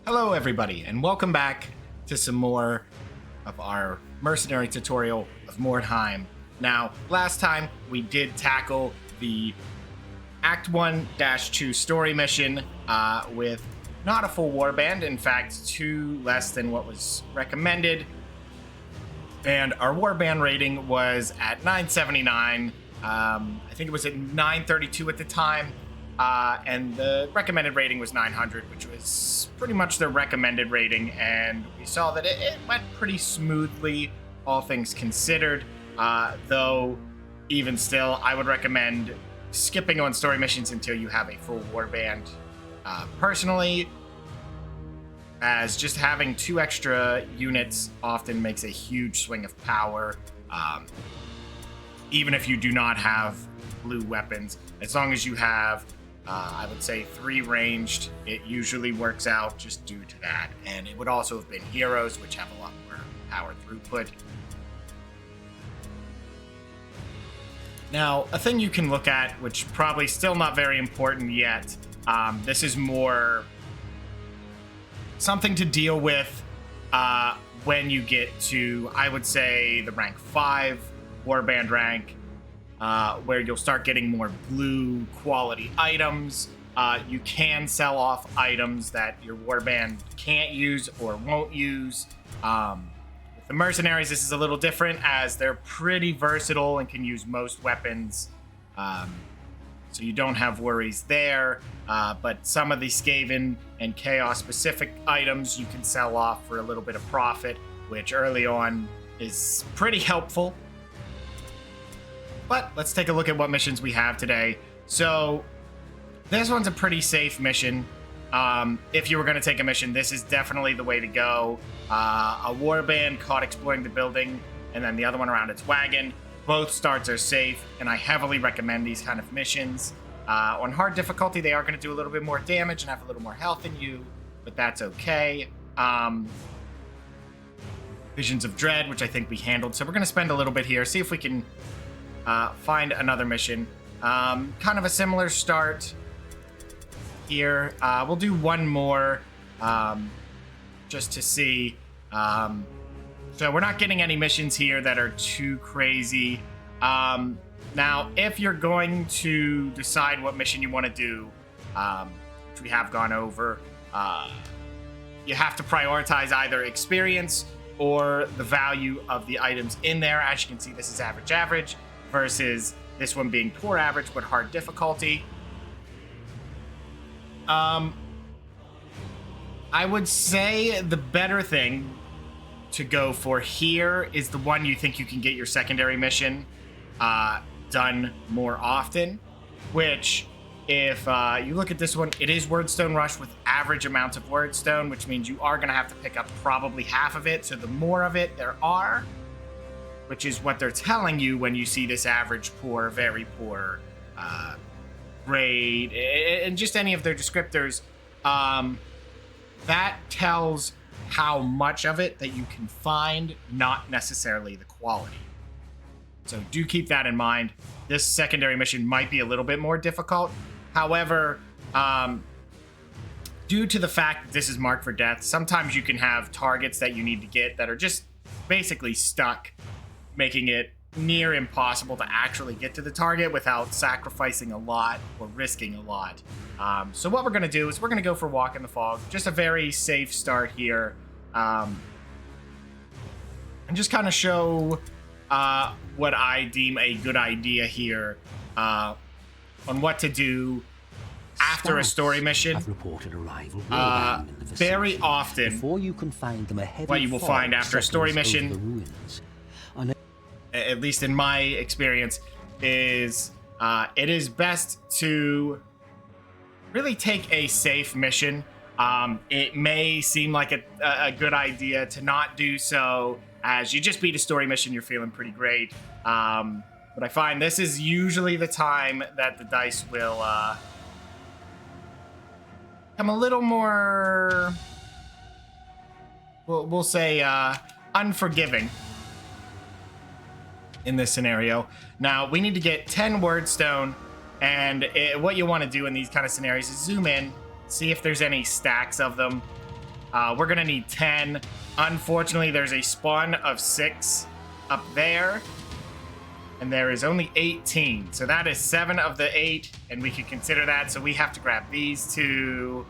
Hello everybody, and welcome back to some more of our Mercenary tutorial of Mordheim. Now, last time we did tackle the Act 1-2 story mission with not a full warband, in fact, 2 less than what was recommended. And our warband rating was at 979. I think it was at 932 at the time. And the recommended rating was 900, which was pretty much the recommended rating, and we saw that it went pretty smoothly, all things considered, though even still, I would recommend skipping on story missions until you have a full warband, personally, as just having 2 extra units often makes a huge swing of power, even if you do not have blue weapons. As long as you have I would say 3 ranged, it usually works out just due to that. And it would also have been heroes, which have a lot more power throughput. Now, a thing you can look at, which probably still not very important yet, this is more something to deal with when you get to, I would say, the rank 5 warband rank, where you'll start getting more blue quality items. You can sell off items that your warband can't use or won't use. With the mercenaries, this is a little different as they're pretty versatile and can use most weapons. So you don't have worries there. But some of the Skaven and Chaos specific items you can sell off for a little bit of profit, which early on is pretty helpful. But let's take a look at what missions we have today. So this one's a pretty safe mission. If you were going to take a mission, this is definitely the way to go. A warband caught exploring the building, and then the other one around its wagon. Both starts are safe, and I heavily recommend these kind of missions. On hard difficulty, they are going to do a little bit more damage and have a little more health than you, but that's okay. Visions of Dread, which I think we handled. So we're going to spend a little bit here, see if we can find another mission. Kind of a similar start here. We'll do one more just to see. So we're not getting any missions here that are too crazy. Now, if you're going to decide what mission you want to do, which we have gone over, you have to prioritize either experience or the value of the items in there. As you can see, this is average versus this one being poor average but hard difficulty. I would say the better thing to go for here is the one you think you can get your secondary mission done more often, which if you look at this one, it is Wordstone Rush with average amounts of Wordstone, which means you are going to have to pick up probably half of it. So the more of it there are, which is what they're telling you when you see this average poor, very poor grade, and just any of their descriptors, that tells how much of it that you can find, not necessarily the quality. So do keep that in mind. This secondary mission might be a little bit more difficult. However, due to the fact that this is marked for death, sometimes you can have targets that you need to get that are just basically stuck, making it near impossible to actually get to the target without sacrificing a lot or risking a lot. So what we're going to do is we're going to go for Walk in the Fog. Just a very safe start here. And just kind of show what I deem a good idea here on what to do after a story mission. Have reported arrival Very often, before you can find them, a heavy what you will find after a story mission, the ruins. at least in my experience, is it is best to really take a safe mission. It may seem like a good idea to not do so, as you just beat a story mission, you're feeling pretty great. But I find this is usually the time that the dice will become a little more, we'll say, unforgiving in this scenario. Now, we need to get 10 Wordstone, and what you want to do in these kind of scenarios is zoom in, see if there's any stacks of them. We're gonna need 10. Unfortunately, there's a spawn of 6 up there, and there is only 18. So that is 7 of the 8, and we could consider that. So we have to grab these 2.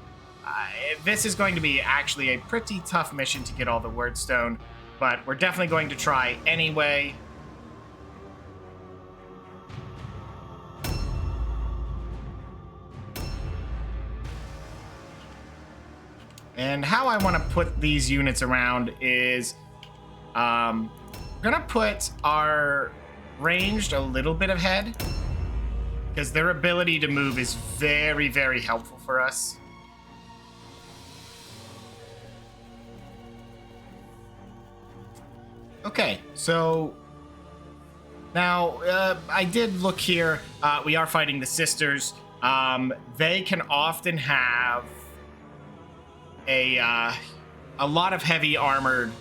This is going to be actually a pretty tough mission to get all the wordstone, but we're definitely going to try anyway. And how I want to put these units around is we're going to put our ranged a little bit ahead, because their ability to move is very, very helpful for us. Okay, so now I did look here. We are fighting the sisters. They can often have a lot of heavy armored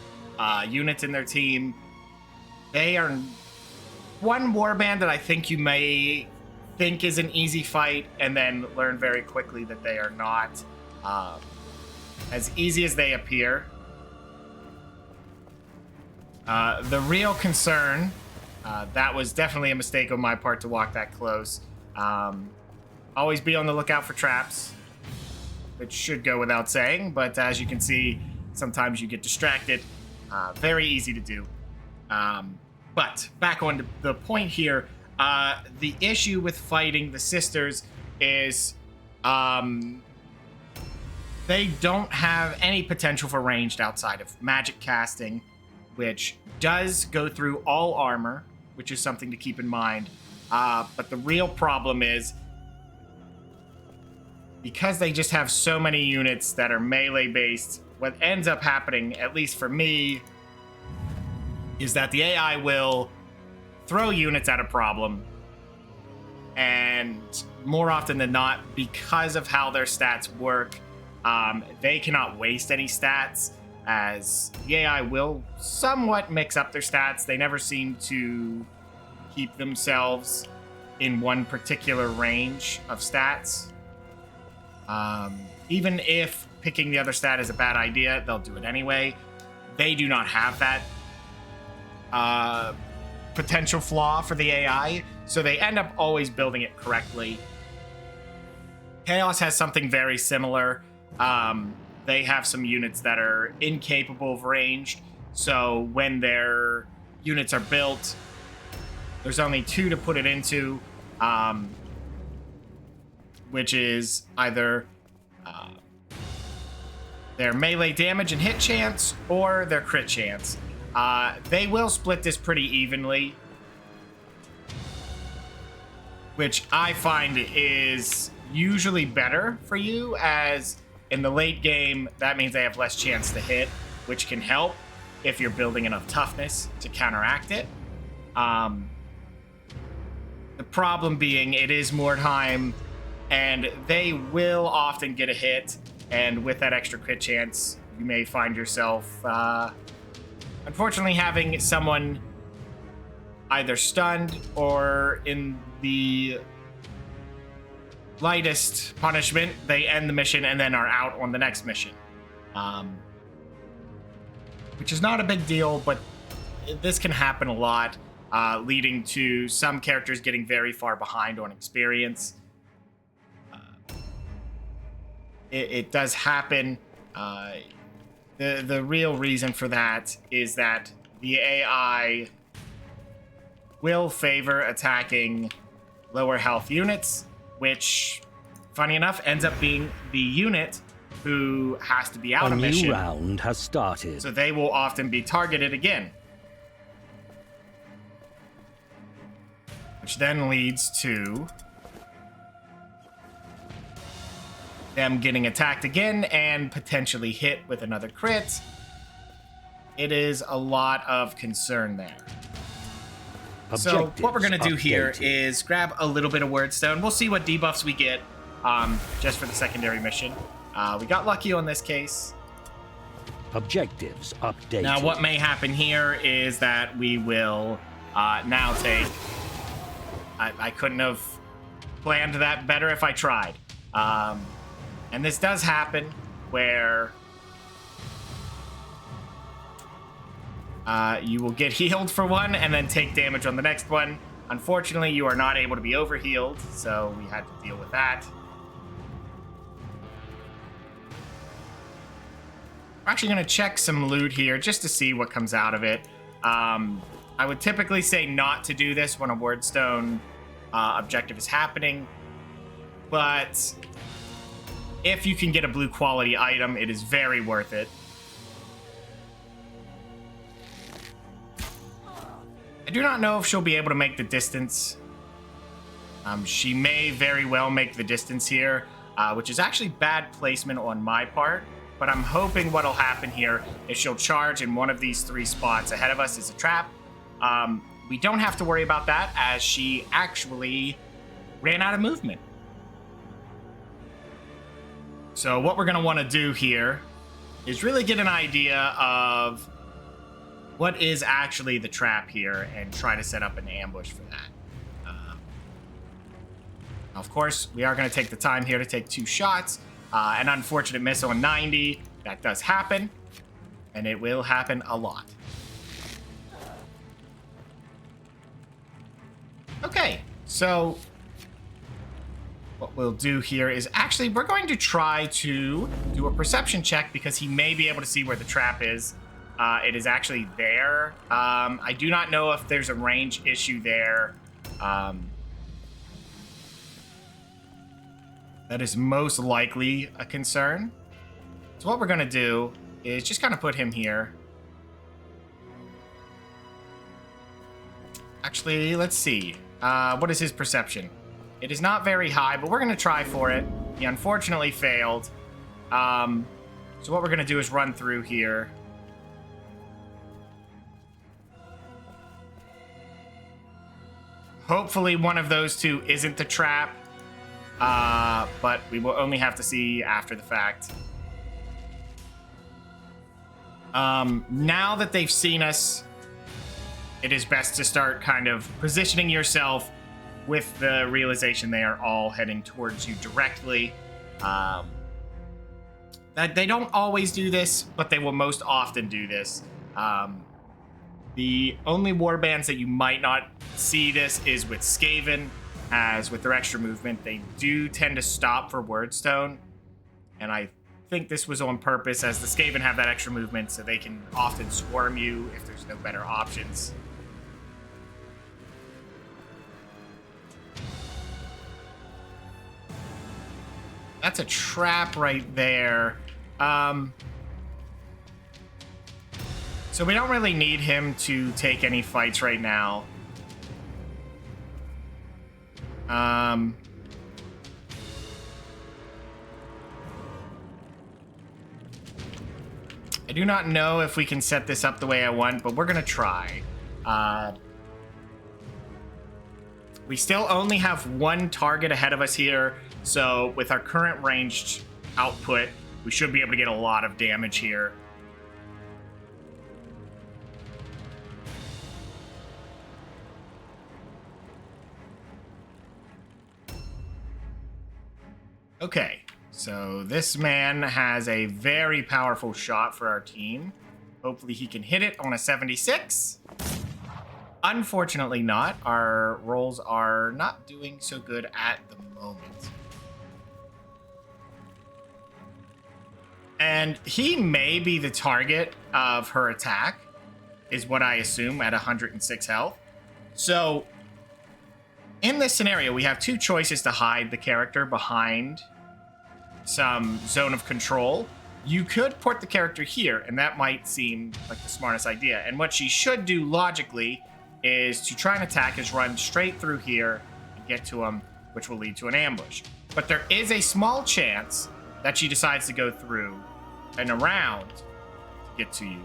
units in their team. They are one warband that I think you may think is an easy fight, and then learn very quickly that they are not as easy as they appear. The real concern, that was definitely a mistake on my part to walk that close. Always be on the lookout for traps, which should go without saying, but as you can see, sometimes you get distracted. Very easy to do. But back on to the point here, the issue with fighting the sisters is they don't have any potential for ranged outside of magic casting, which does go through all armor, which is something to keep in mind. But the real problem is, because they just have so many units that are melee based, what ends up happening, at least for me, is that the AI will throw units at a problem, and more often than not, because of how their stats work, they cannot waste any stats, as the AI will somewhat mix up their stats. They never seem to keep themselves in one particular range of stats. Even if picking the other stat is a bad idea, they'll do it anyway. They do not have that potential flaw for the AI, so they end up always building it correctly. Chaos has something very similar. They have some units that are incapable of ranged, so when their units are built, there's only 2 to put it into, which is either their melee damage and hit chance or their crit chance. They will split this pretty evenly, which I find is usually better for you, as in the late game, that means they have less chance to hit, which can help if you're building enough toughness to counteract it. The problem being, it is Mordheim, and they will often get a hit, and with that extra crit chance, you may find yourself, unfortunately, having someone either stunned or, in the lightest punishment, they end the mission and then are out on the next mission. Which is not a big deal, but this can happen a lot, leading to some characters getting very far behind on experience. It does happen. The real reason for that is that the AI will favor attacking lower health units, which, funny enough, ends up being the unit who has to be out of mission. A new round has started. So they will often be targeted again. Which then leads to them getting attacked again and potentially hit with another crit. It is a lot of concern there. So what we're going to do here is grab a little bit of wordstone. We'll see what debuffs we get just for the secondary mission. We got lucky on this case. Objectives updated. Now what may happen here is that we will now take... I couldn't have planned that better if I tried. And this does happen where You will get healed for one and then take damage on the next one. Unfortunately, you are not able to be overhealed, so we had to deal with that. We're actually going to check some loot here just to see what comes out of it. I would typically say not to do this when a wordstone objective is happening, but if you can get a blue quality item, it is very worth it. I do not know if she'll be able to make the distance. She may very well make the distance here, which is actually bad placement on my part. But I'm hoping what'll happen here is she'll charge in one of these 3 spots ahead of us as a trap. We don't have to worry about that, as she actually ran out of movement. So what we're going to want to do here is really get an idea of what is actually the trap here and try to set up an ambush for that. Of course, we are going to take the time here to take 2 shots. An unfortunate miss on 90. That does happen, and it will happen a lot. Okay, so what we'll do here is actually we're going to try to do a perception check because he may be able to see where the trap is. It is actually there. I do not know if there's a range issue there. That is most likely a concern. So what we're going to do is just kind of put him here. Actually, let's see. What is his perception? It is not very high, but we're going to try for it. He unfortunately failed. So what we're going to do is run through here. Hopefully one of those 2 isn't the trap. But we will only have to see after the fact. Now that they've seen us, it is best to start kind of positioning yourself with the realization they are all heading towards you directly. That they don't always do this, but they will most often do this. The only warbands that you might not see this is with Skaven. As with their extra movement, they do tend to stop for wordstone, and I think this was on purpose, as the Skaven have that extra movement, so they can often swarm you if there's no better options. That's a trap right there. So we don't really need him to take any fights right now. I do not know if we can set this up the way I want, but we're gonna try. We still only have 1 target ahead of us here, so with our current ranged output, we should be able to get a lot of damage here. Okay, so this man has a very powerful shot for our team. Hopefully he can hit it on a 76. Unfortunately not. Our rolls are not doing so good at the moment. And he may be the target of her attack, is what I assume, at 106 health. So in this scenario, we have 2 choices to hide the character behind some zone of control. You could put the character here, and that might seem like the smartest idea. And what she should do logically is to try and attack is run straight through here and get to him, which will lead to an ambush. But there is a small chance that she decides to go through and around to get to you.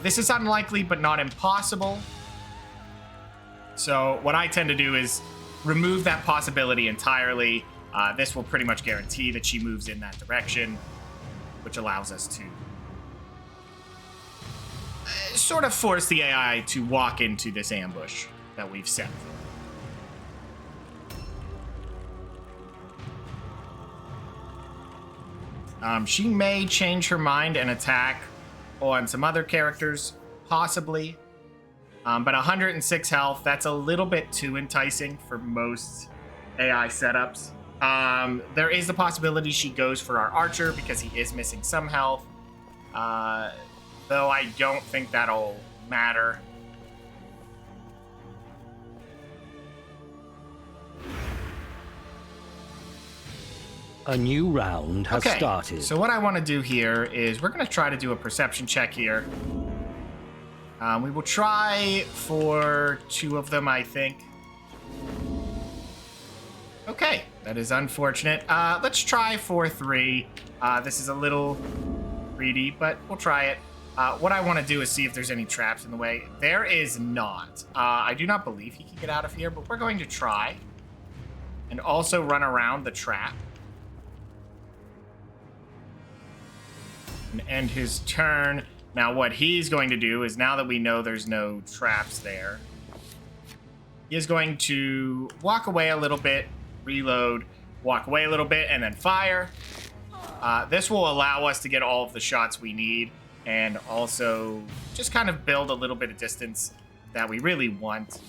This is unlikely, but not impossible. So what I tend to do is remove that possibility entirely. This will pretty much guarantee that she moves in that direction, which allows us to sort of force the AI to walk into this ambush that we've set. She may change her mind and attack on some other characters, possibly. But 106 health, that's a little bit too enticing for most AI setups. There is the possibility she goes for our archer because he is missing some health. Though I don't think that'll matter. A new round has started. So what I want to do here is we're going to try to do a perception check here. We will try for 2 of them, I think. Okay, that is unfortunate. Let's try for 3. This is a little greedy, but we'll try it. What I want to do is see if there's any traps in the way. There is not. I do not believe he can get out of here, but we're going to try. And also run around the trap. And end his turn. Now what he's going to do is, now that we know there's no traps there, he is going to walk away a little bit, reload, walk away a little bit, and then fire. This will allow us to get all of the shots we need, and also just kind of build a little bit of distance that we really want.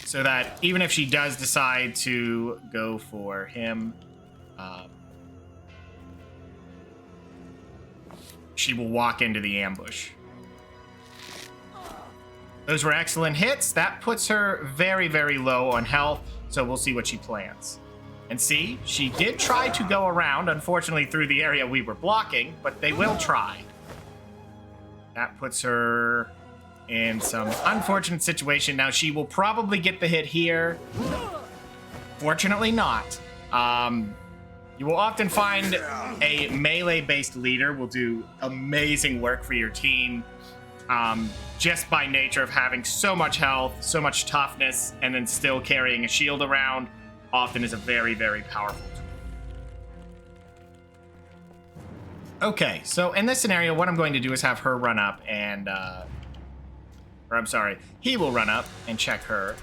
So that even if she does decide to go for him, she will walk into the ambush. Those were excellent hits. That puts her very, very low on health, so we'll see what she plans. And see, she did try to go around, unfortunately through the area we were blocking, but they will try. That puts her in some unfortunate situation. Now, she will probably get the hit here. Fortunately not. You will often find a melee-based leader will do amazing work for your team, just by nature of having so much health, so much toughness, and then still carrying a shield around often is a very, very powerful tool. Okay, so in this scenario, what I'm going to do is have her run up and, he will run up and check her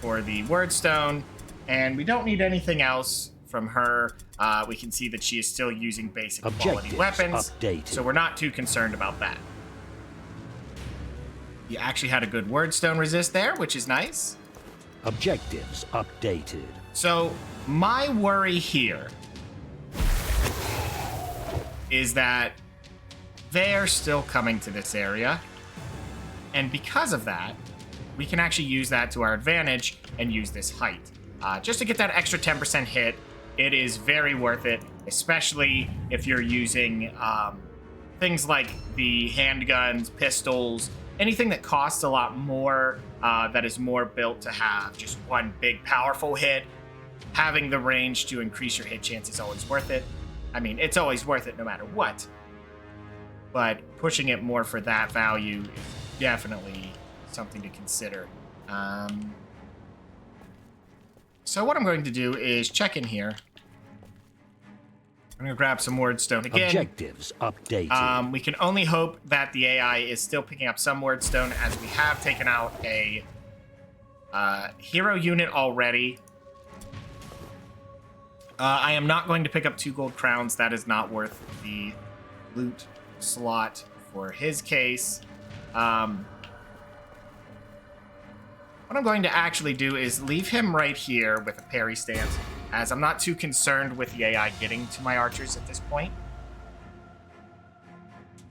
for the word stone, and we don't need anything else from her. We can see that she is still using basic quality weapons, so we're not too concerned about that. You actually had a good wordstone resist there, which is nice. Objectives updated. So my worry here is that they're still coming to this area, and because of that, we can actually use that to our advantage and use this height. Just to get that extra 10% hit, it is very worth it, especially if you're using things like the handguns, pistols, anything that costs a lot more, that is more built to have just one big powerful hit. Having the range to increase your hit chance is always worth it. I mean, it's always worth it no matter what. But pushing it more for that value is definitely something to consider. So what I'm going to do is check in here. I'm going to grab some wordstone again. Objectives updated. We can only hope that the AI is still picking up some wordstone, as we have taken out a hero unit already. I am not going to pick up 2 gold crowns. That is not worth the loot slot for his case. What I'm going to actually do is leave him right here with a parry stance, as I'm not too concerned with the AI getting to my archers at this point.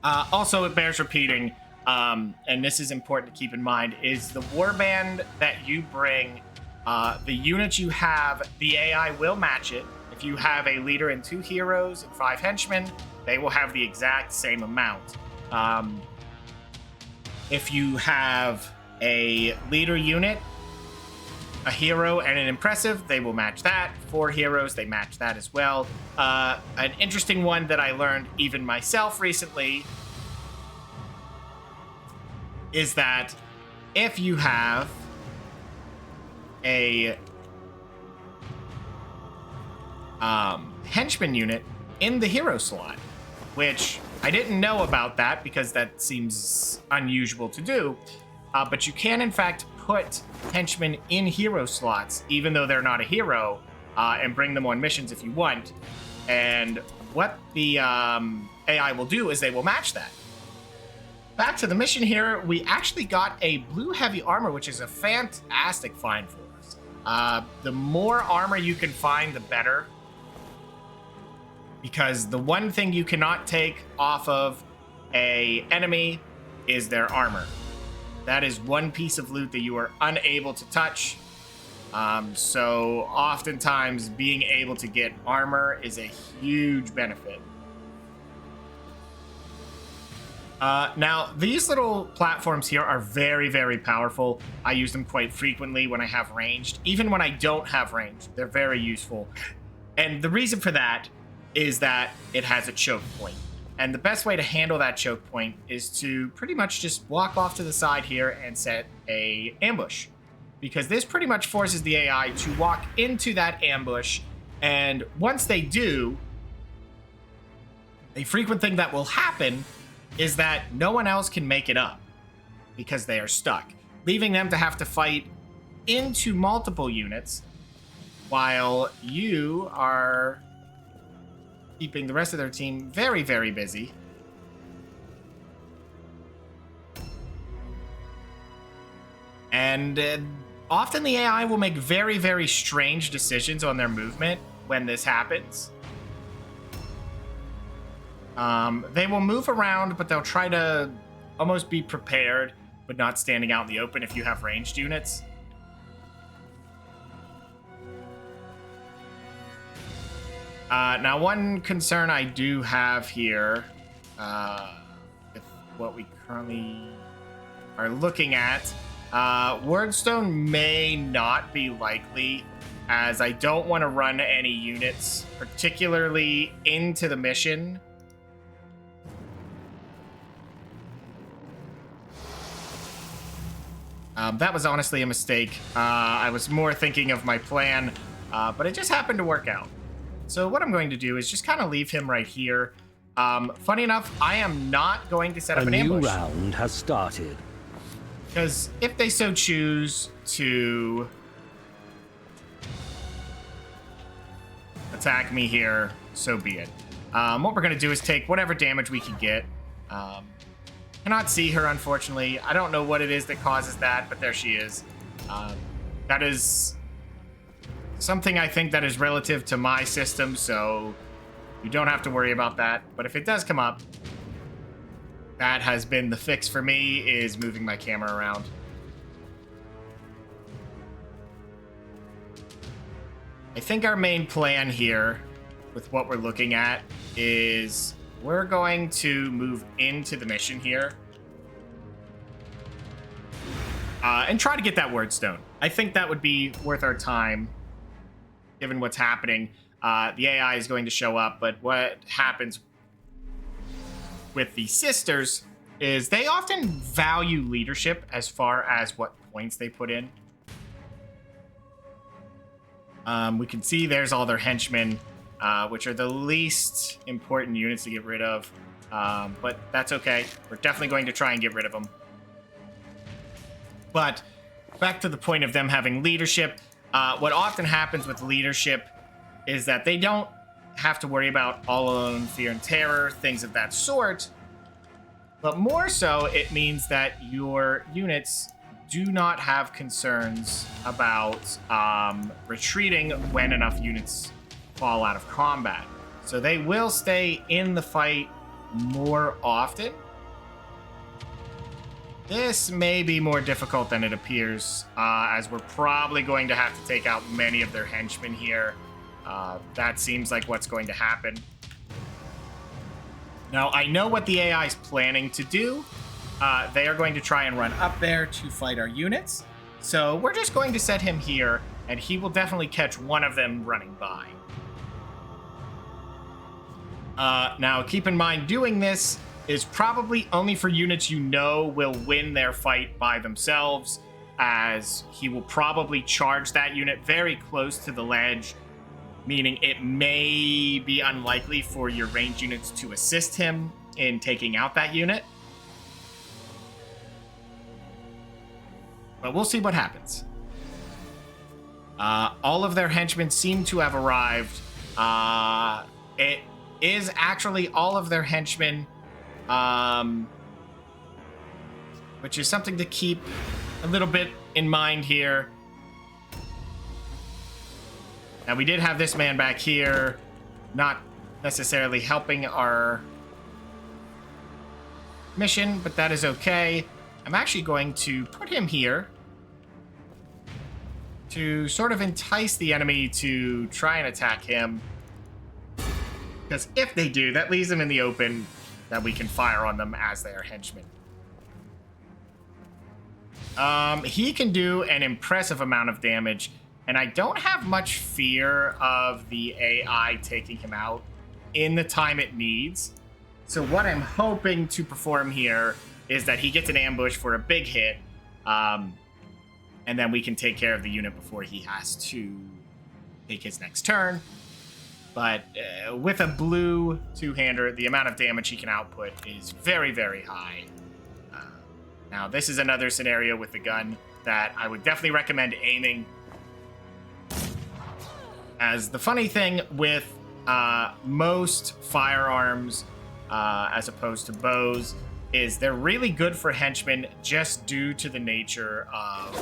Also, it bears repeating, and this is important to keep in mind, is the warband that you bring, the unit you have, the AI will match it. If you have a leader and 2 heroes and 5 henchmen, they will have the exact same amount. If you have a leader unit, a hero, and an impressive, they will match that. 4 heroes, they match that as well. An interesting one that I learned even myself recently is that if you have a henchman unit in the hero slot, which I didn't know about that because that seems unusual to do, but you can in fact put henchmen in hero slots even though they're not a hero, and bring them on missions if you want. And what the AI will do is they will match that. Back to the mission here, we actually got a blue heavy armor, which is a fantastic find for us. The more armor you can find, the better. Because the one thing you cannot take off of a enemy is their armor. That is one piece of loot that you are unable to touch. So oftentimes being able to get armor is a huge benefit. Now, these little platforms here are very, very powerful. I use them quite frequently when I have ranged. Even when I don't have ranged, they're very useful. And the reason for that is that it has a choke point. And the best way to handle that choke point is to pretty much just walk off to the side here and set a ambush. Because this pretty much forces the AI to walk into that ambush. And once they do, a frequent thing that will happen is that no one else can make it up because they are stuck, leaving them to have to fight into multiple units while you are keeping the rest of their team very, very busy. And often the AI will make very, very strange decisions on their movement when this happens. They will move around, but they'll try to almost be prepared, but not standing out in the open if you have ranged units. Now, one concern I do have here, with what we currently are looking at, Wordstone may not be likely, as I don't want to run any units, particularly into the mission. That was honestly a mistake. I was more thinking of my plan, but it just happened to work out. So what I'm going to do is just kind of leave him right here. Funny enough, I am not going to set up an ambush. A new round has started. Because if they so choose to attack me here, so be it. What we're going to do is take whatever damage we can get. Cannot see her, unfortunately. I don't know what it is that causes that, but there she is. That is something I think that is relative to my system, so you don't have to worry about that. But if it does come up, that has been the fix for me, is moving my camera around. I think our main plan here with what we're looking at is we're going to move into the mission here and try to get that wordstone. I think that would be worth our time given what's happening. The AI is going to show up, but what happens with the sisters is they often value leadership as far as what points they put in. We can see there's all their henchmen, which are the least important units to get rid of. But that's okay. We're definitely going to try and get rid of them. But back to the point of them having leadership, what often happens with leadership is that they don't have to worry about all alone, fear and terror, things of that sort. But more so, it means that your units do not have concerns about retreating when enough units fall out of combat. So they will stay in the fight more often. This may be more difficult than it appears, as we're probably going to have to take out many of their henchmen here. That seems like what's going to happen. Now, I know what the AI is planning to do. They are going to try and run up there to fight our units. So we're just going to set him here, and he will definitely catch one of them running by. Now, keep in mind, doing this is probably only for units you know will win their fight by themselves, as he will probably charge that unit very close to the ledge, meaning it may be unlikely for your ranged units to assist him in taking out that unit. But we'll see what happens. All of their henchmen seem to have arrived. it is actually all of their henchmen, which is something to keep a little bit in mind here. Now, we did have this man back here, not necessarily helping our mission, but that is okay. I'm actually going to put him here to sort of entice the enemy to try and attack him. Because if they do, that leaves them in the open that we can fire on them as they are henchmen. He can do an impressive amount of damage, and I don't have much fear of the AI taking him out in the time it needs. So what I'm hoping to perform here is that he gets an ambush for a big hit, and then we can take care of the unit before he has to take his next turn. But with a blue two-hander, the amount of damage he can output is very, very high. Now, this is another scenario with the gun that I would definitely recommend aiming. As the funny thing with most firearms, as opposed to bows, is they're really good for henchmen just due to the nature of...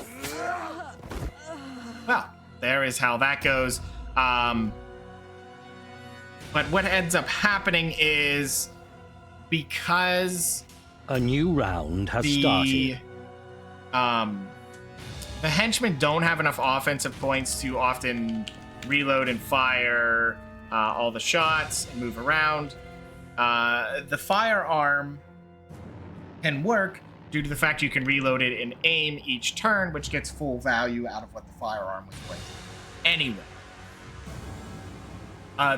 Well, there is how that goes. But what ends up happening is, because a new round has started. The henchmen don't have enough offensive points to often reload and fire all the shots and move around. The firearm can work due to the fact you can reload it and aim each turn, which gets full value out of what the firearm was worth. Anyway,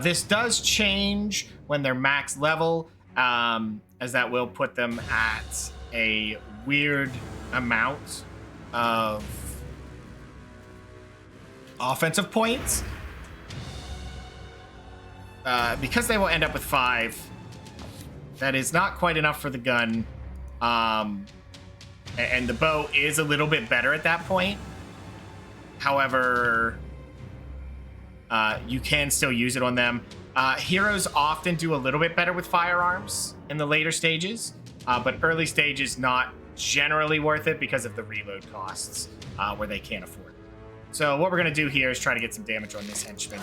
this does change when they're max level, as that will put them at a weird amount of offensive points. Because they will end up with 5, that is not quite enough for the gun. And the bow is a little bit better at that point. However, you can still use it on them. Heroes often do a little bit better with firearms in the later stages, but early stages not generally worth it because of the reload costs, where they can't afford it. So what we're going to do here is try to get some damage on this henchman,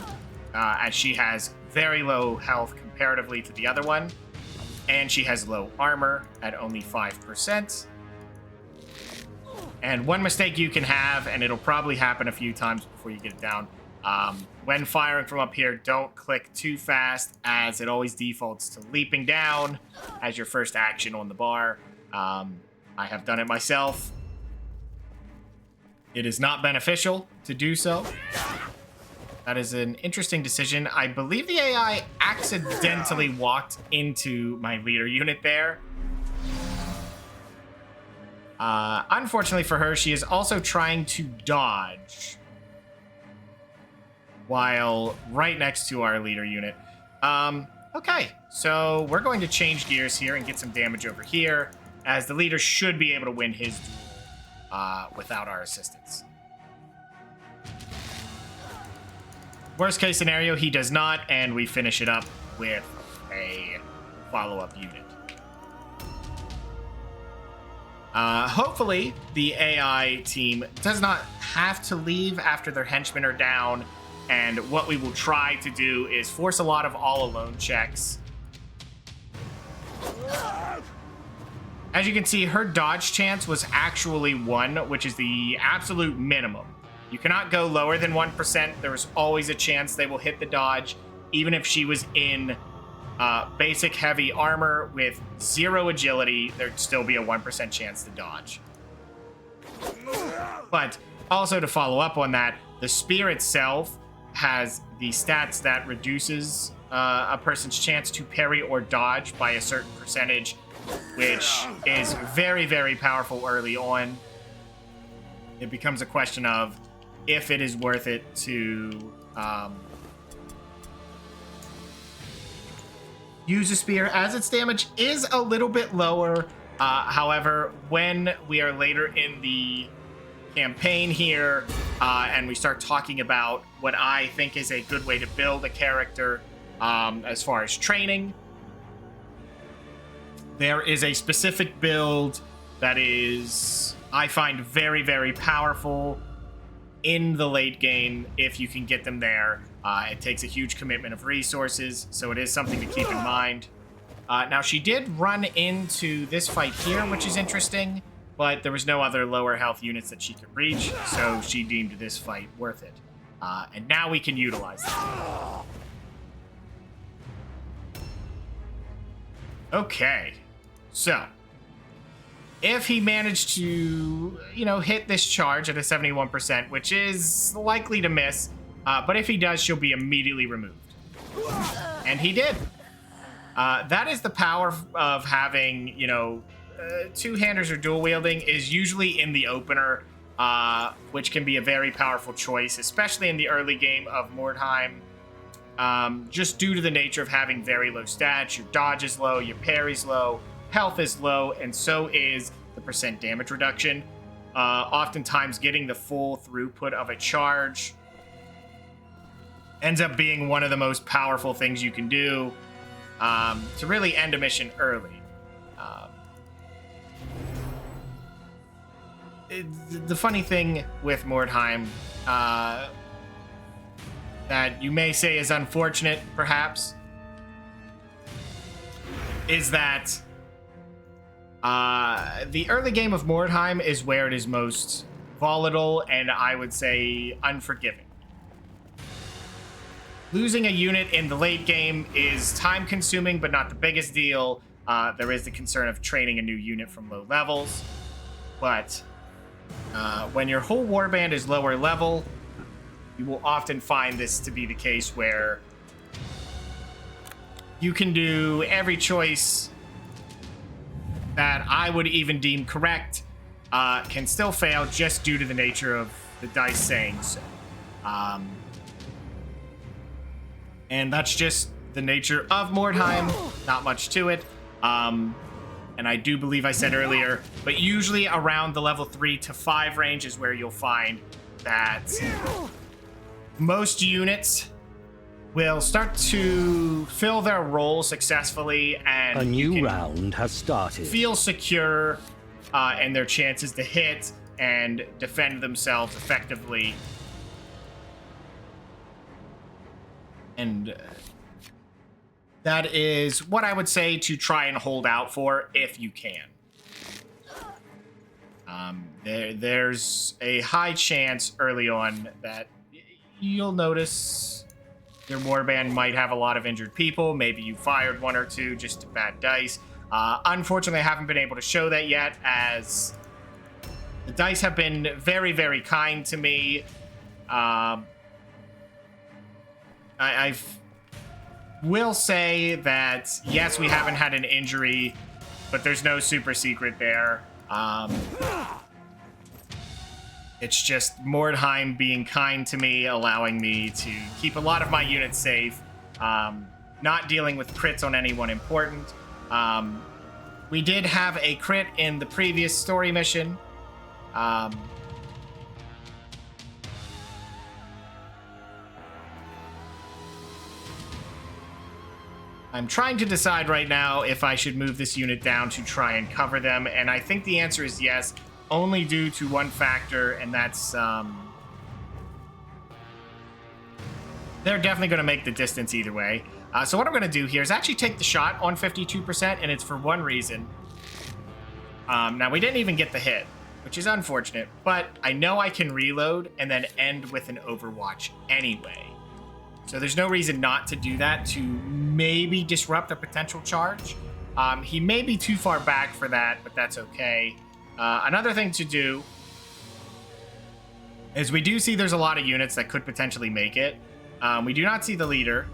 as she has very low health comparatively to the other one, and she has low armor at only 5%. And one mistake you can have, and it'll probably happen a few times before you get it down, when firing from up here, don't click too fast, as it always defaults to leaping down as your first action on the bar. I have done it myself. It is not beneficial to do so. That is an interesting decision. I believe the AI accidentally walked into my leader unit there. Unfortunately for her, she is also trying to dodge while right next to our leader unit. Okay, so we're going to change gears here and get some damage over here, as the leader should be able to win his duel without our assistance. Worst case scenario, he does not, and we finish it up with a follow-up unit. Hopefully, the AI team does not have to leave after their henchmen are down, and what we will try to do is force a lot of all-alone checks. As you can see, her dodge chance was actually 1, which is the absolute minimum. You cannot go lower than 1%. There is always a chance they will hit the dodge, even if she was in basic heavy armor with 0 agility, there'd still be a 1% chance to dodge. But also, to follow up on that, the spear itself has the stats that reduces a person's chance to parry or dodge by a certain percentage, which is very, very powerful early on. It becomes a question of if it is worth it to use a spear, as its damage is a little bit lower. However, when we are later in the campaign here, and we start talking about what I think is a good way to build a character, as far as training. There is a specific build that is, I find, very, very powerful in the late game if you can get them there. It takes a huge commitment of resources, so it is something to keep in mind. Now, she did run into this fight here, which is interesting, but there was no other lower health units that she could reach, so she deemed this fight worth it. And now we can utilize that. Okay. So, if he managed to, hit this charge at a 71%, which is likely to miss, but if he does, she'll be immediately removed. And he did. That is the power of having, two-handers or dual wielding is usually in the opener, which can be a very powerful choice, especially in the early game of Mordheim. Just due to the nature of having very low stats, your dodge is low, your parry's low, health is low, and so is the percent damage reduction. Oftentimes getting the full throughput of a charge ends up being one of the most powerful things you can do to really end a mission early. The funny thing with Mordheim that you may say is unfortunate, perhaps, is that the early game of Mordheim is where it is most volatile and I would say unforgiving. Losing a unit in the late game is time consuming, but not the biggest deal. There is the concern of training a new unit from low levels, but when your whole warband is lower level, you will often find this to be the case where you can do every choice that I would even deem correct, can still fail just due to the nature of the dice saying so. And that's just the nature of Mordheim, not much to it. And I do believe I said earlier, but usually around the level 3 to 5 range is where you'll find that most units will start to fill their role successfully and a new round has started. Feel secure in their chances to hit and defend themselves effectively. And that is what I would say to try and hold out for if you can. There's a high chance early on that you'll notice your warband might have a lot of injured people. Maybe you fired one or two just to bad dice. Unfortunately, I haven't been able to show that yet, as the dice have been very, very kind to me. I will say that, yes, we haven't had an injury, but there's no super secret there. It's just Mordheim being kind to me, allowing me to keep a lot of my units safe, not dealing with crits on anyone important. We did have a crit in the previous story mission. I'm trying to decide right now if I should move this unit down to try and cover them, and I think the answer is yes, only due to one factor, and that's they're definitely going to make the distance either way. So what I'm going to do here is actually take the shot on 52%, and it's for one reason. Now, we didn't even get the hit, which is unfortunate, but I know I can reload and then end with an Overwatch anyway. So there's no reason not to do that to maybe disrupt a potential charge. He may be too far back for that, but that's okay. Another thing to do is we do see there's a lot of units that could potentially make it. We do not see the leader.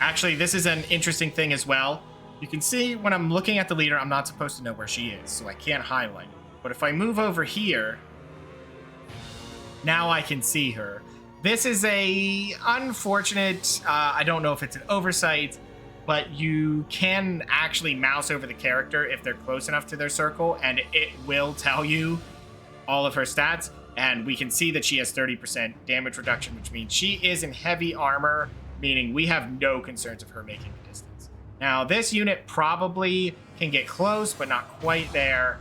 Actually, this is an interesting thing as well. You can see when I'm looking at the leader, I'm not supposed to know where she is, so I can't highlight it. But if I move over here, now I can see her. This is a unfortunate, I don't know if it's an oversight, but you can actually mouse over the character if they're close enough to their circle, and it will tell you all of her stats. And we can see that she has 30% damage reduction, which means she is in heavy armor. meaning we have no concerns of her making the distance. Now, this unit probably can get close, but not quite there.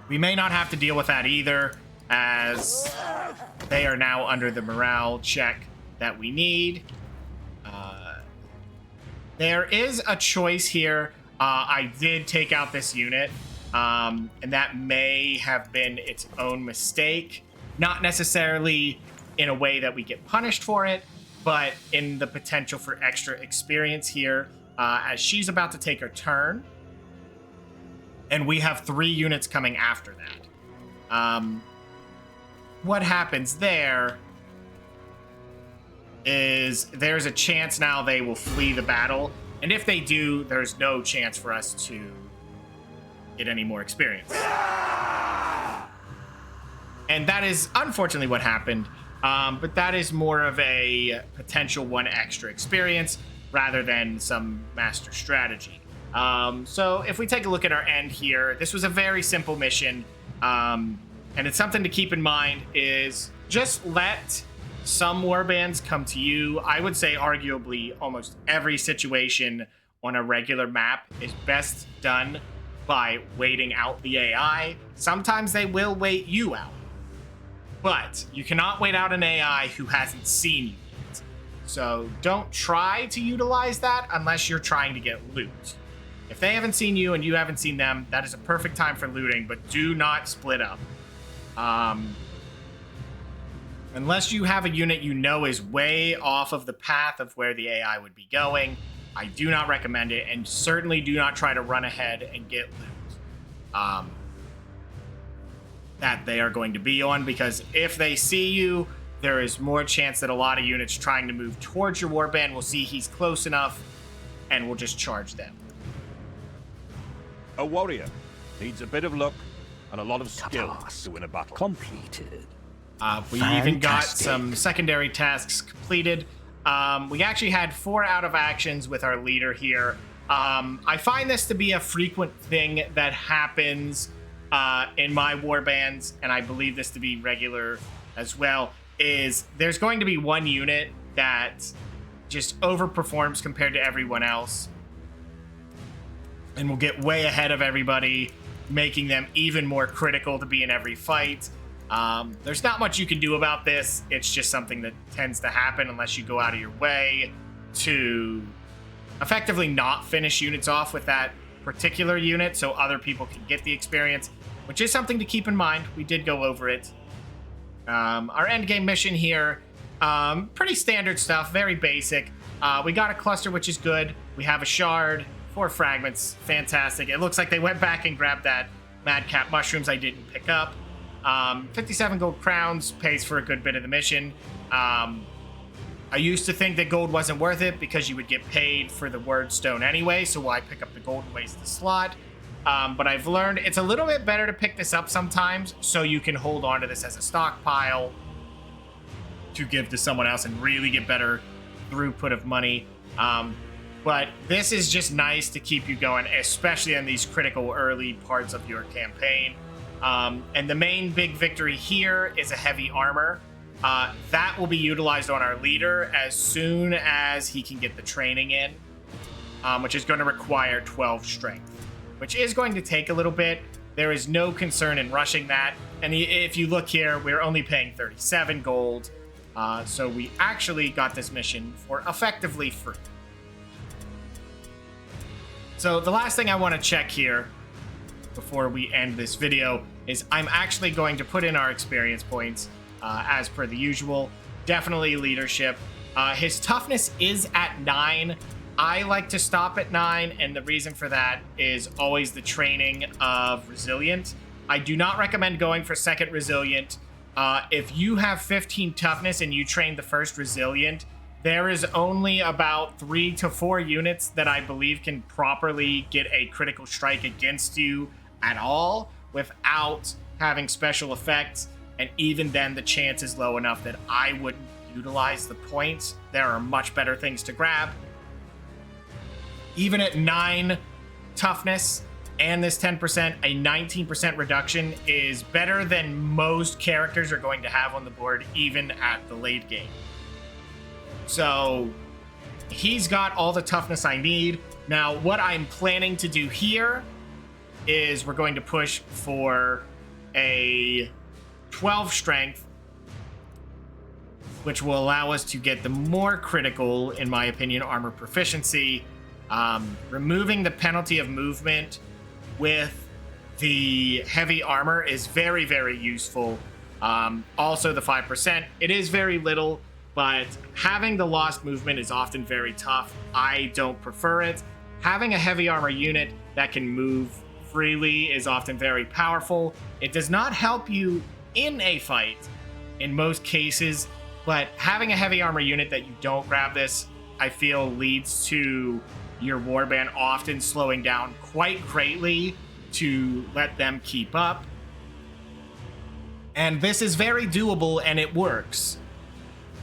We may not have to deal with that either, as they are now under the morale check that we need. There is a choice here. I did take out this unit, and that may have been its own mistake. Not necessarily in a way that we get punished for it, but in the potential for extra experience here, as she's about to take her turn. And we have 3 units coming after that. What happens there is there's a chance now they will flee the battle. And if they do, there's no chance for us to get any more experience. And that is unfortunately what happened. But that is more of a potential 1 extra experience rather than some master strategy. So if we take a look at our end here, this was a very simple mission. And it's something to keep in mind is just let some warbands come to you. I would say arguably almost every situation on a regular map is best done by waiting out the AI. Sometimes they will wait you out, but you cannot wait out an AI who hasn't seen you yet. So don't try to utilize that unless you're trying to get loot. If they haven't seen you and you haven't seen them, that is a perfect time for looting, but do not split up. Unless you have a unit you know is way off of the path of where the AI would be going, I do not recommend it, and certainly do not try to run ahead and get loot that they are going to be on, because if they see you, there is more chance that a lot of units trying to move towards your warband will see he's close enough and will just charge them. A warrior needs a bit of luck and a lot of skill to win a battle. Completed. We even got some secondary tasks completed. We actually had 4 out of actions with our leader here. I find this to be a frequent thing that happens in my warbands, and I believe this to be regular as well, is there's going to be 1 unit that just overperforms compared to everyone else and will get way ahead of everybody, making them even more critical to be in every fight. There's not much you can do about this. It's just something that tends to happen unless you go out of your way to effectively not finish units off with that particular unit so other people can get the experience, which is something to keep in mind. We did go over it. Our end game mission here, pretty standard stuff, very basic. We got a cluster, which is good. We have a shard, 4 fragments, fantastic. It looks like they went back and grabbed that madcap mushrooms I didn't pick up. 57 gold crowns pays for a good bit of the mission. I used to think that gold wasn't worth it because you would get paid for the word stone anyway, so why pick up the gold and waste the slot? But I've learned it's a little bit better to pick this up sometimes so you can hold on to this as a stockpile to give to someone else and really get better throughput of money. But this is just nice to keep you going, especially in these critical early parts of your campaign. And the main big victory here is a heavy armor. That will be utilized on our leader as soon as he can get the training in, which is going to require 12 strength, which is going to take a little bit. There is no concern in rushing that. And if you look here, we're only paying 37 gold. So we actually got this mission for effectively free. So the last thing I want to check here before we end this video is I'm actually going to put in our experience points as per the usual. Definitely leadership. His toughness is at 9. I like to stop at 9, and the reason for that is always the training of resilient. I do not recommend going for second resilient. If you have 15 toughness and you train the first resilient, there is only about 3 to 4 units that I believe can properly get a critical strike against you at all without having special effects. And even then, the chance is low enough that I wouldn't utilize the points. There are much better things to grab. Even at 9 toughness and this 10%, a 19% reduction is better than most characters are going to have on the board, even at the late game. So he's got all the toughness I need. Now, what I'm planning to do here is we're going to push for a 12 strength, which will allow us to get the more critical, in my opinion, armor proficiency. Removing the penalty of movement with the heavy armor is very, very useful. Also, the 5%, it is very little, but having the lost movement is often very tough. I don't prefer it. Having a heavy armor unit that can move freely is often very powerful. It does not help you in a fight in most cases, but having a heavy armor unit that you don't grab this, I feel leads to your warband often slowing down quite greatly to let them keep up. And this is very doable and it works.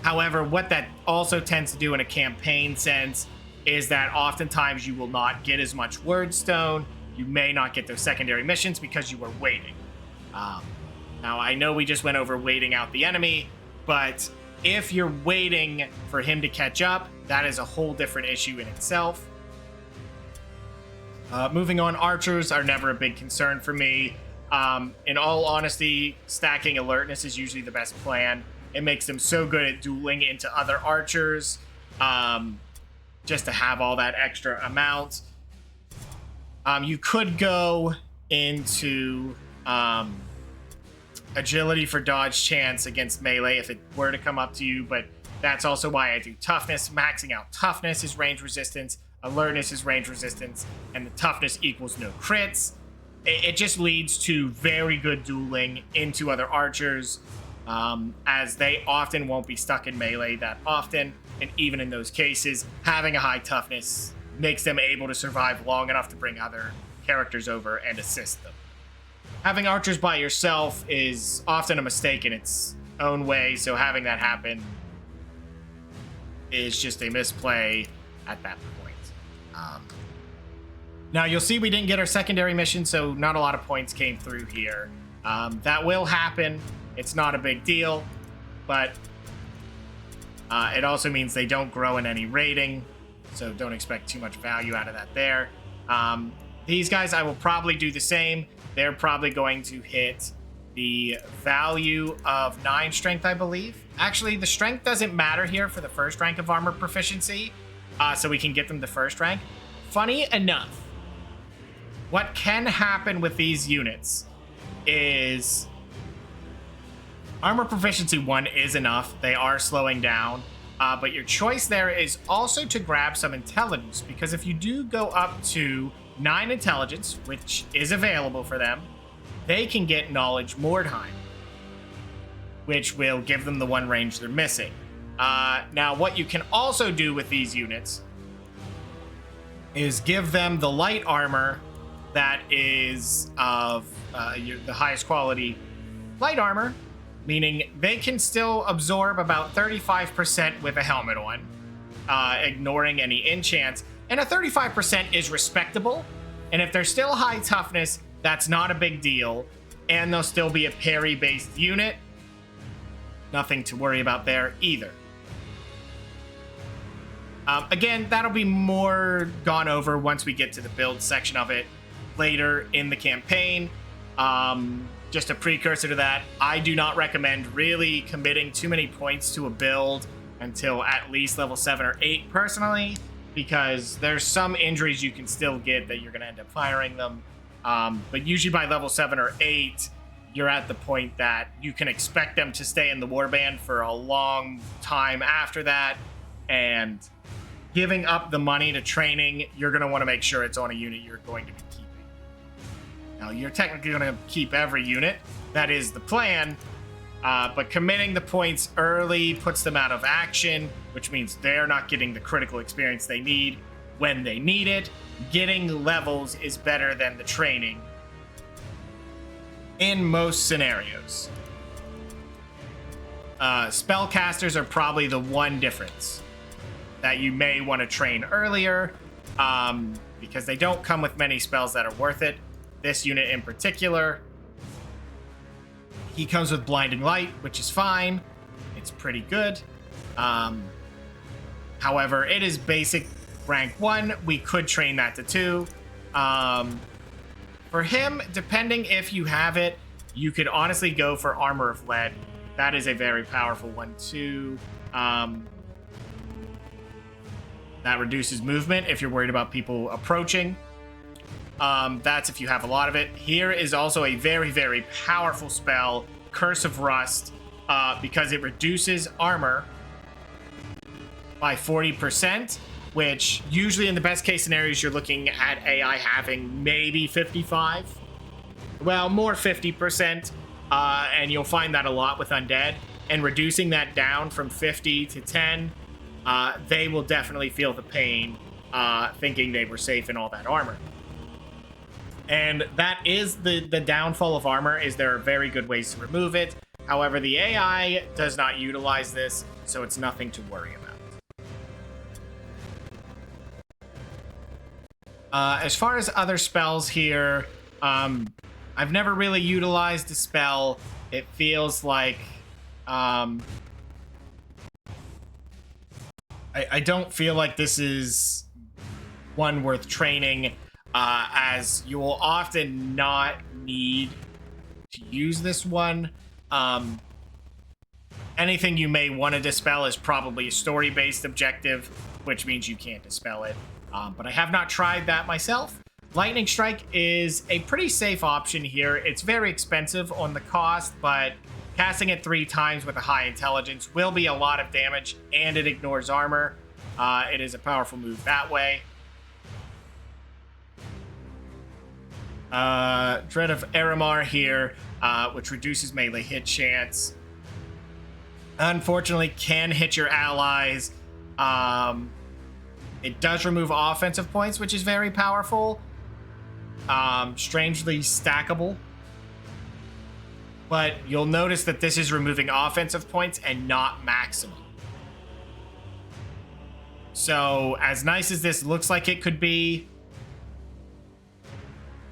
However, what that also tends to do in a campaign sense is that oftentimes you will not get as much wordstone. You may not get those secondary missions because you were waiting. Now, I know we just went over waiting out the enemy, but if you're waiting for him to catch up, that is a whole different issue in itself. Moving on, archers are never a big concern for me. In all honesty, stacking alertness is usually the best plan. It makes them so good at dueling into other archers, just to have all that extra amount. You could go into agility for dodge chance against melee if it were to come up to you, but that's also why I do toughness. Maxing out toughness is range resistance, alertness is range resistance, and the toughness equals no crits. It just leads to very good dueling into other archers, as they often won't be stuck in melee that often, and even in those cases, having a high toughness makes them able to survive long enough to bring other characters over and assist them. Having archers by yourself is often a mistake in its own way, so having that happen is just a misplay at that point. Now, you'll see we didn't get our secondary mission, so not a lot of points came through here. That will happen. It's not a big deal, but it also means they don't grow in any rating, so don't expect too much value out of that there. These guys, I will probably do the same. They're probably going to hit the value of 9 strength, I believe. Actually, the strength doesn't matter here for the first rank of armor proficiency, so we can get them the first rank. Funny enough, what can happen with these units is armor proficiency 1 is enough. They are slowing down, but your choice there is also to grab some intelligence, because if you do go up to 9 intelligence, which is available for them, they can get knowledge Mordheim, which will give them the 1 range they're missing. Now, what you can also do with these units is give them the light armor that is of the highest quality light armor, meaning they can still absorb about 35% with a helmet on, ignoring any enchants. And a 35% is respectable. And if they're still high toughness, that's not a big deal. And they'll still be a parry-based unit. Nothing to worry about there either. Again, that'll be more gone over once we get to the build section of it later in the campaign. Just a precursor to that, I do not recommend really committing too many points to a build until at least level 7 or 8 personally, because there's some injuries you can still get that you're going to end up firing them. But usually by level 7 or 8, you're at the point that you can expect them to stay in the warband for a long time after that, and giving up the money to training, you're going to want to make sure it's on a unit you're going to be keeping. Now, you're technically going to keep every unit. That is the plan. But committing the points early puts them out of action, which means they're not getting the critical experience they need when they need it. Getting levels is better than the training in most scenarios. Spellcasters are probably the one difference that you may want to train earlier, because they don't come with many spells that are worth it. this unit in particular. He comes with blinding light, which is fine. It's pretty good. However, it is basic rank 1. We could train that to 2. For him, depending if you have it, you could honestly go for Armor of Lead. That is a very powerful one too. That reduces movement if you're worried about people approaching. That's if you have a lot of it. Here is also a very, very powerful spell, Curse of Rust, because it reduces armor by 40%, which usually in the best case scenarios, you're looking at AI having maybe 55. Well, more 50%, and you'll find that a lot with Undead. And reducing that down from 50 to 10, they will definitely feel the pain, thinking they were safe in all that armor. And that is the downfall of armor, is there are very good ways to remove it. However, the AI does not utilize this, so it's nothing to worry about. As far as other spells here, I've never really utilized a spell. It feels like I don't feel like this is one worth training, as you will often not need to use this one. Anything you may want to dispel is probably a story-based objective, which means you can't dispel it. But I have not tried that myself. Lightning Strike is a pretty safe option here. It's very expensive on the cost, but casting it 3 times with a high intelligence will be a lot of damage, and it ignores armor. It is a powerful move that way. Dread of Eramar here, which reduces melee hit chance. Unfortunately, can hit your allies. It does remove offensive points, which is very powerful. Strangely stackable. But you'll notice that this is removing offensive points and not maximum. So, as nice as this looks like it could be,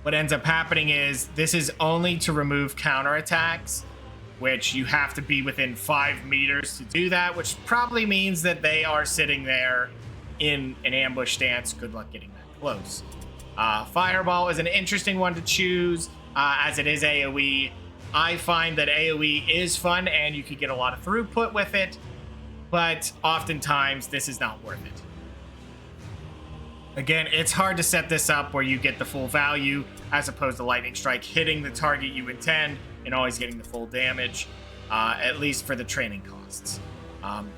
what ends up happening is this is only to remove counterattacks, which you have to be within 5 meters to do that, which probably means that they are sitting there in an ambush stance. Good luck getting that close. Fireball is an interesting one to choose, as it is AoE. I find that AoE is fun and you could get a lot of throughput with it, but oftentimes this is not worth it. Again, it's hard to set this up where you get the full value, as opposed to Lightning Strike hitting the target you intend and always getting the full damage, at least for the training costs.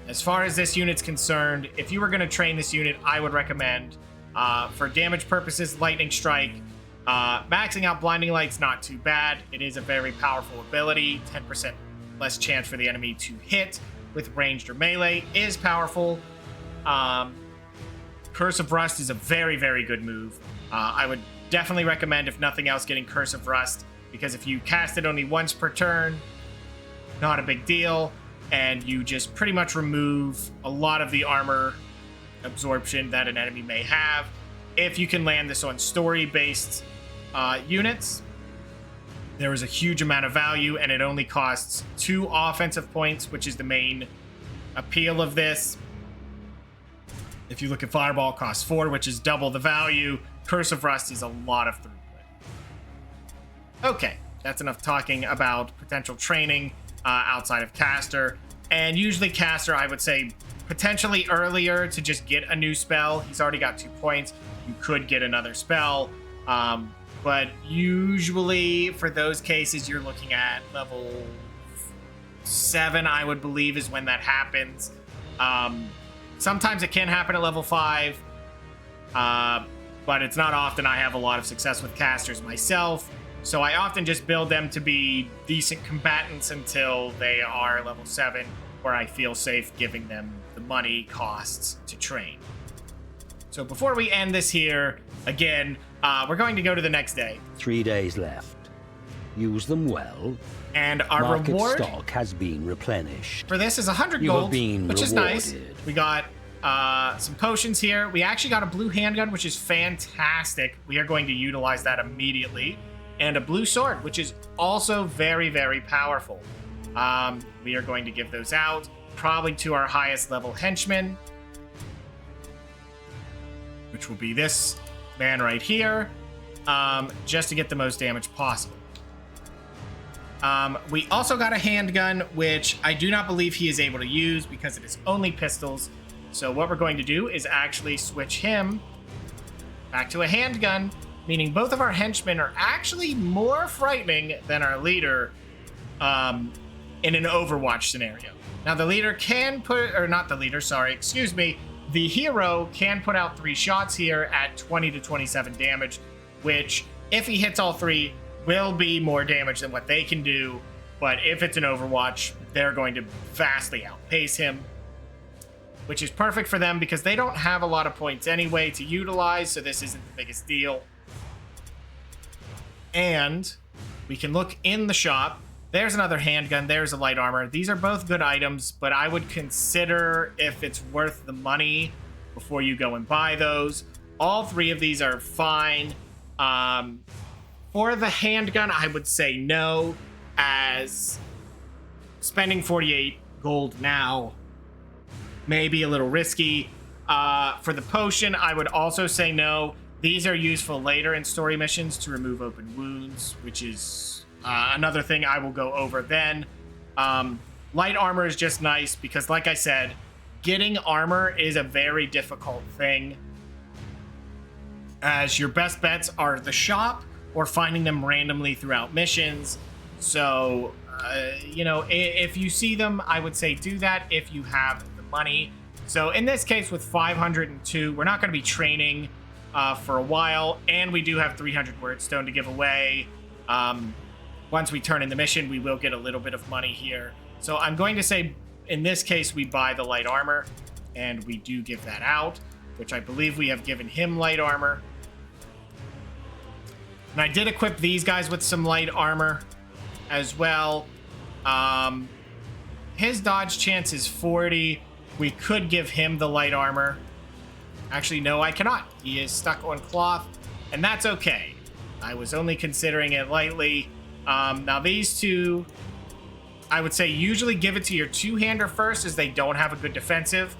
As far as this unit's concerned, if you were going to train this unit, I would recommend, for damage purposes, Lightning Strike. Maxing out Blinding Light's not too bad. It is a very powerful ability. 10% less chance for the enemy to hit with ranged or melee is powerful. Curse of Rust is a very, very good move. I would definitely recommend, if nothing else, getting Curse of Rust, because if you cast it only once per turn, not a big deal, and you just pretty much remove a lot of the armor absorption that an enemy may have. If you can land this on story-based units, there is a huge amount of value, and it only costs 2 offensive points, which is the main appeal of this. If you look at Fireball, it costs 4, which is double the value. Curse of Rust is a lot of throughput. Okay, that's enough talking about potential training outside of Caster. And usually Caster, I would say, potentially earlier to just get a new spell. He's already got 2 points. You could get another spell. But usually for those cases, you're looking at level 7, I would believe, is when that happens. Sometimes it can happen at level 5, but it's not often. I have a lot of success with casters myself, so I often just build them to be decent combatants until they are level 7, where I feel safe giving them the money costs to train. So before we end this here, again, we're going to go to the next day. 3 days left. Use them well. And our Market reward stock has been replenished. for this is 100 You have gold, been which is nice. rewarded. We got some potions here. We actually got a blue handgun, which is fantastic. We are going to utilize that immediately. and a blue sword, which is also very, very powerful. We are going to give those out, probably to our highest level henchman, which will be this man right here, just to get the most damage possible. We also got a handgun, which I do not believe he is able to use because it is only pistols. So what we're going to do is actually switch him back to a handgun, meaning both of our henchmen are actually more frightening than our leader in an Overwatch scenario. Now the leader can put, or not the leader, sorry, excuse me, the hero can put out 3 shots here at 20 to 27 damage, which if he hits all 3 will be more damage than what they can do. But if it's an Overwatch, they're going to vastly outpace him, which is perfect for them because they don't have a lot of points anyway to utilize, so this isn't the biggest deal. And we can look in the shop. There's another handgun, there's a light armor. These are both good items, but I would consider if it's worth the money before you go and buy those. All 3 of these are fine. For the handgun, I would say no, as spending 48 gold now may be a little risky. For the potion, I would also say no. These are useful later in story missions to remove open wounds, which is another thing I will go over then. Light armor is just nice because, like I said, getting armor is a very difficult thing, as your best bets are the shop or finding them randomly throughout missions. So, you know, if you see them, I would say do that if you have the money. So in this case, with 502, we're not going to be training for a while, and we do have 300 wordstone to give away. Once we turn in the mission, we will get a little bit of money here. So I'm going to say, in this case, we buy the light armor, and we do give that out, which I believe we have given him light armor. And I did equip these guys with some light armor as well. His dodge chance is 40. We could give him the light armor. Actually, no, I cannot. He is stuck on cloth, and that's okay. I was only considering it lightly. Now these 2, I would say usually give it to your 2-hander first, as they don't have a good defensive.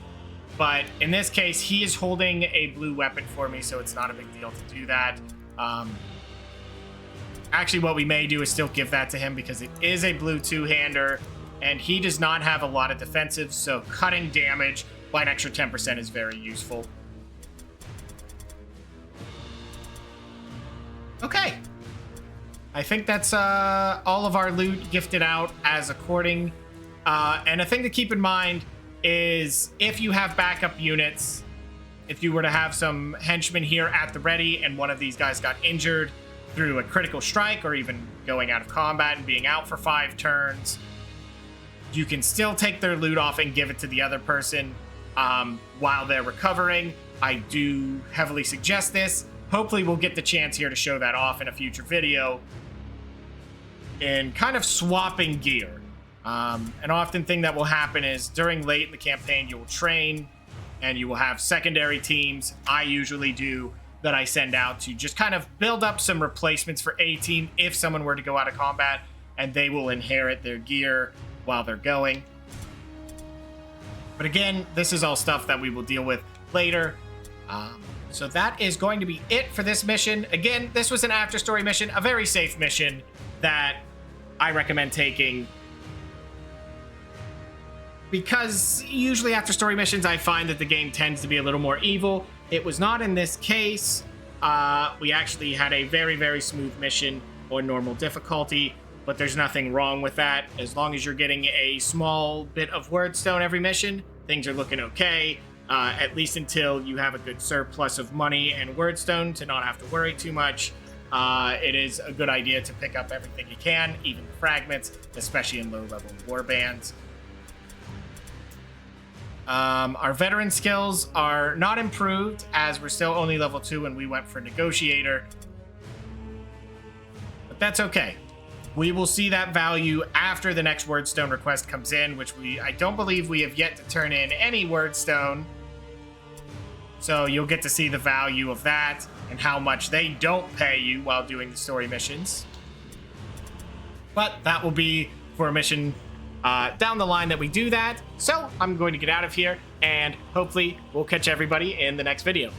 But in this case, he is holding a blue weapon for me, so it's not a big deal to do that. Actually, what we may do is still give that to him because it is a blue 2-hander, and he does not have a lot of defensive, so cutting damage by an extra 10% is very useful. Okay. I think that's all of our loot gifted out as according. And a thing to keep in mind is if you have backup units, if you were to have some henchmen here at the ready and one of these guys got injured through a critical strike or even going out of combat and being out for 5 turns, you can still take their loot off and give it to the other person while they're recovering. I do heavily suggest this. Hopefully we'll get the chance here to show that off in a future video in kind of swapping gear. An often thing that will happen is during late in the campaign, you will train and you will have secondary teams. I usually do that I send out to just kind of build up some replacements for a team if someone were to go out of combat, and they will inherit their gear while they're going. But again, this is all stuff that we will deal with later. So that is going to be it for this mission. Again, this was an after story mission, a very safe mission that I recommend taking, because usually after story missions, I find that the game tends to be a little more evil. It was not in this case. We actually had a very, very smooth mission on normal difficulty, but there's nothing wrong with that. As long as you're getting a small bit of wordstone every mission, things are looking okay. At least until you have a good surplus of money and wordstone to not have to worry too much. It is a good idea to pick up everything you can, even the fragments, especially in low-level warbands. Our veteran skills are not improved, as we're still only level 2 and we went for negotiator. But that's okay. We will see that value after the next wordstone request comes in, which I don't believe we have yet to turn in any wordstone. So you'll get to see the value of that. and how much they don't pay you while doing the story missions. But that will be for a mission down the line that we do that. So I'm going to get out of here, and hopefully we'll catch everybody in the next video.